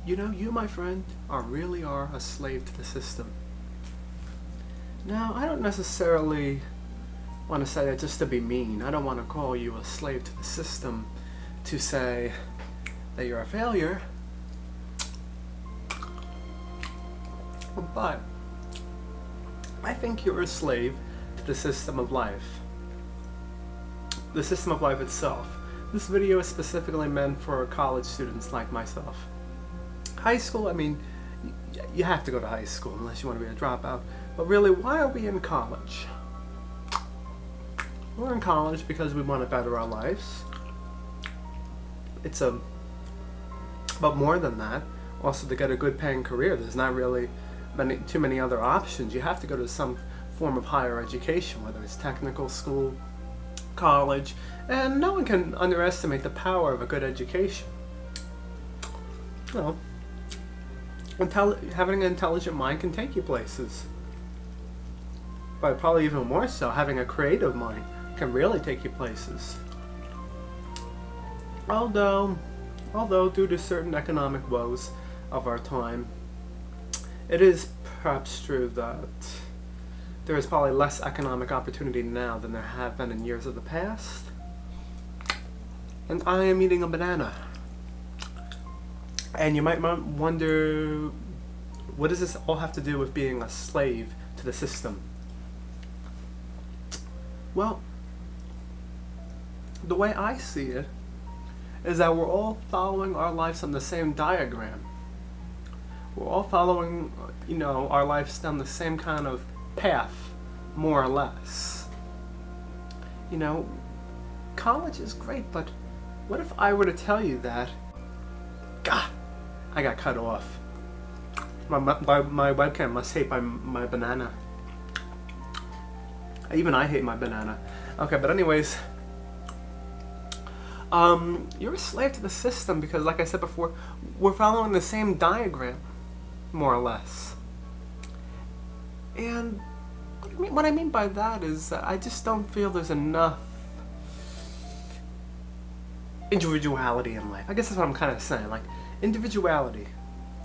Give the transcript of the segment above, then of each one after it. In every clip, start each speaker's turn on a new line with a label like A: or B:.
A: You know, you, my friend, really are a slave to the system. Now, I don't necessarily want to say that just to be mean. I don't want to call you a slave to the system to say that you're a failure. But I think you're a slave to the system of life. The system of life itself. This video is specifically meant for college students like myself. High school, I mean, you have to go to high school unless you want to be a dropout. But really, why are we in college? We're in college because we want to better our lives. But more than that, also to get a good paying career. There's not really too many other options. You have to go to some form of higher education, whether it's technical school, college, and no one can underestimate the power of a good education. You know, having an intelligent mind can take you places. But probably even more so, having a creative mind can really take you places. Although due to certain economic woes of our time, it is perhaps true that there is probably less economic opportunity now than there have been in years of the past. And I am eating a banana. And you might wonder, what does this all have to do with being a slave to the system? Well, the way I see it is that we're all following our lives on the same diagram. We're all following, you know, our lives down the same kind of path, more or less. You know, college is great, but what if I were to tell you that, God, I got cut off. My webcam must hate my banana. Even I hate my banana. Okay, but anyways, you're a slave to the system because, like I said before, we're following the same diagram, more or less. And what I mean by that is that I just don't feel there's enough individuality in life. I guess that's what I'm kind of saying, like individuality.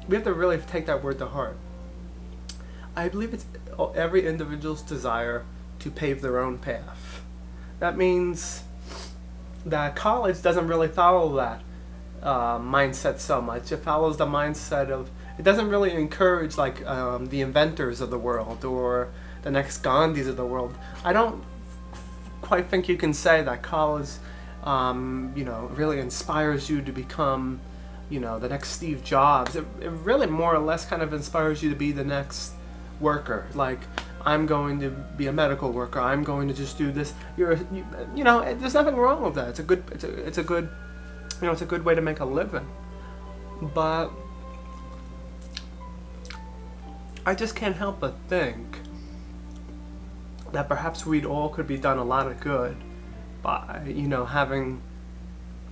A: We have to really take that word to heart. I believe it's every individual's desire to pave their own path. That means that college doesn't really follow that mindset so much. It follows the mindset of, it doesn't really encourage like the inventors of the world or the next Gandhis of the world. I don't quite think you can say that college you know, really inspires you to become, you know, the next Steve Jobs. It really more or less kind of inspires you to be the next worker. Like, I'm going to be a medical worker. I'm going to just do this. You know, there's nothing wrong with that. It's a good, you know, it's a good way to make a living. But I just can't help but think that perhaps we'd all could be done a lot of good by, you know, having,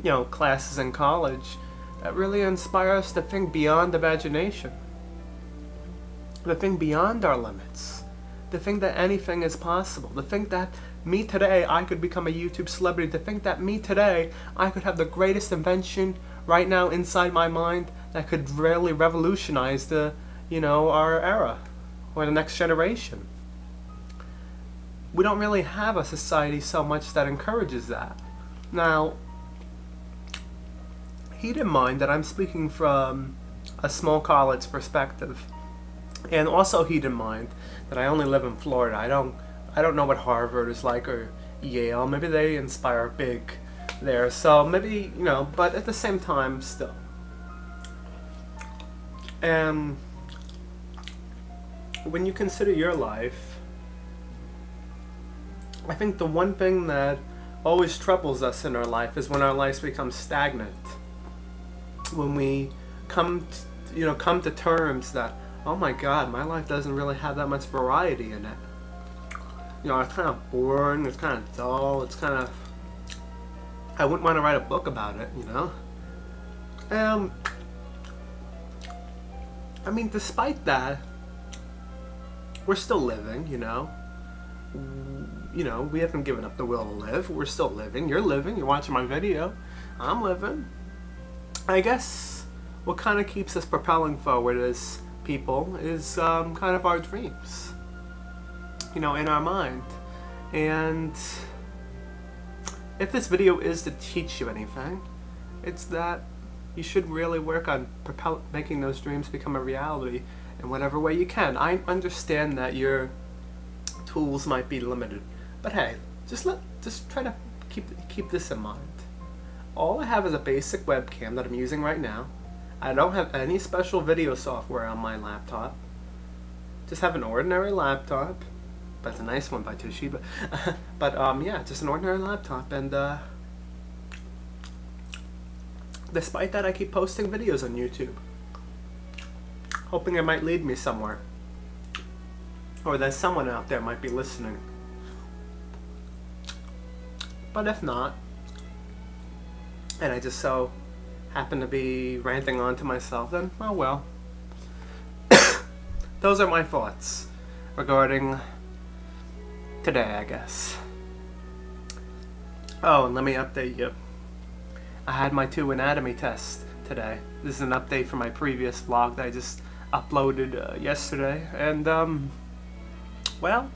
A: you know, classes in college that really inspire us to think beyond imagination, to think beyond our limits, to think that anything is possible, to think that me today I could become a YouTube celebrity, to think that me today I could have the greatest invention right now inside my mind that could really revolutionize the, you know, our era or the next generation. We don't really have a society so much that encourages that. Now, keep in mind that I'm speaking from a small college perspective, and also keep in mind that I only live in Florida. I don't know what Harvard is like or Yale. Maybe they inspire big there. So maybe, you know, but at the same time, still. And when you consider your life, I think the one thing that always troubles us in our life is when our lives become stagnant. When we come to terms that, oh my God, my life doesn't really have that much variety in it. You know, it's kind of boring, it's kind of dull, it's kind of, I wouldn't want to write a book about it, you know? I mean, despite that, we're still living, you know? You know, we haven't given up the will to live. We're still living. You're living. You're watching my video. I'm living. I guess what kind of keeps us propelling forward as people is kind of our dreams, you know, in our mind. And if this video is to teach you anything, it's that you should really work on making those dreams become a reality in whatever way you can. I understand that your tools might be limited, but hey, just try to keep this in mind. All I have is a basic webcam that I'm using right now. I don't have any special video software on my laptop. Just have an ordinary laptop. That's a nice one by Toshiba. But yeah, just an ordinary laptop, and despite that, I keep posting videos on YouTube, hoping it might lead me somewhere, or that someone out there might be listening. But if not, and I just so happen to be ranting on to myself, then oh well. Those are my thoughts regarding today, I guess. Oh, and let me update you. I had my 2 anatomy tests today. This is an update from my previous vlog that I just uploaded yesterday. And, well,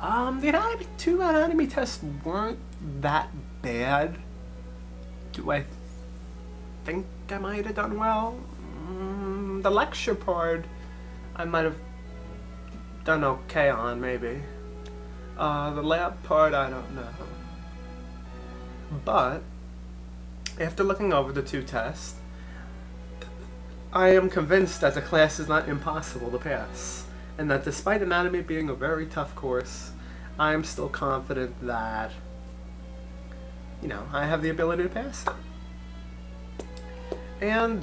A: the 2 anatomy tests weren't that bad. Do I think I might have done well? The lecture part, I might have done okay on, maybe. The lab part, I don't know. But after looking over the 2 tests, I am convinced that the class is not impossible to pass, and that despite anatomy being a very tough course, I am still confident that, you know, I have the ability to pass it. And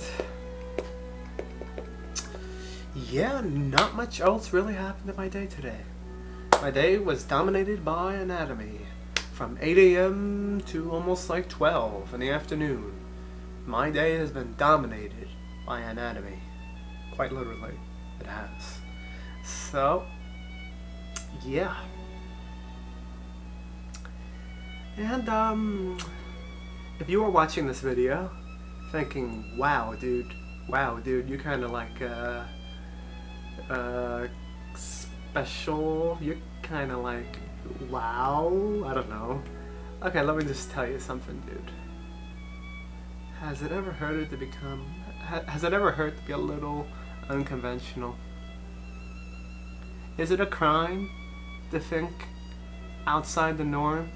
A: yeah, not much else really happened in my day today. My day was dominated by anatomy. From 8 a.m. to almost like 12 in the afternoon. My day has been dominated by anatomy. Quite literally, it has. So, yeah. And, if you are watching this video thinking, wow dude, you're kind of like, special, you're kind of like, wow, I don't know. Okay, let me just tell you something, dude. Has it ever hurted to become, has it ever hurt to be a little unconventional? Is it a crime to think outside the norm?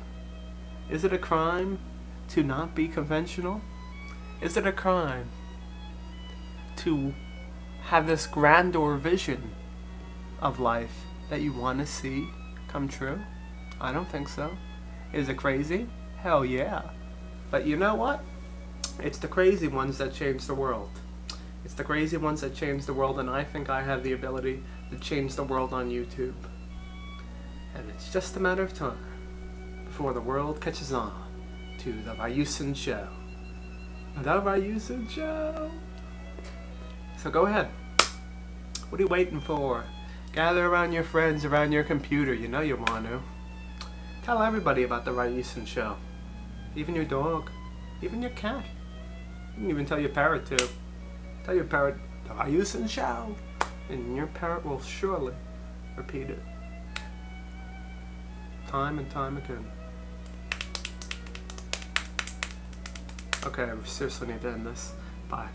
A: Is it a crime to not be conventional? Is it a crime to have this grandeur vision of life that you want to see come true? I don't think so. Is it crazy? Hell yeah. But you know what? It's the crazy ones that change the world. It's the crazy ones that change the world, and I think I have the ability to change the world on YouTube. And it's just a matter of time before the world catches on to the Ryusin show. The Ryusin show! So go ahead. What are you waiting for? Gather around your friends, around your computer. You know you want to. Tell everybody about the Ryusin show. Even your dog. Even your cat. You can even tell your parrot too. Tell your parrot, the Ryusin show. And your parrot will surely repeat it. Time and time again. Okay, I seriously need to end this. Bye.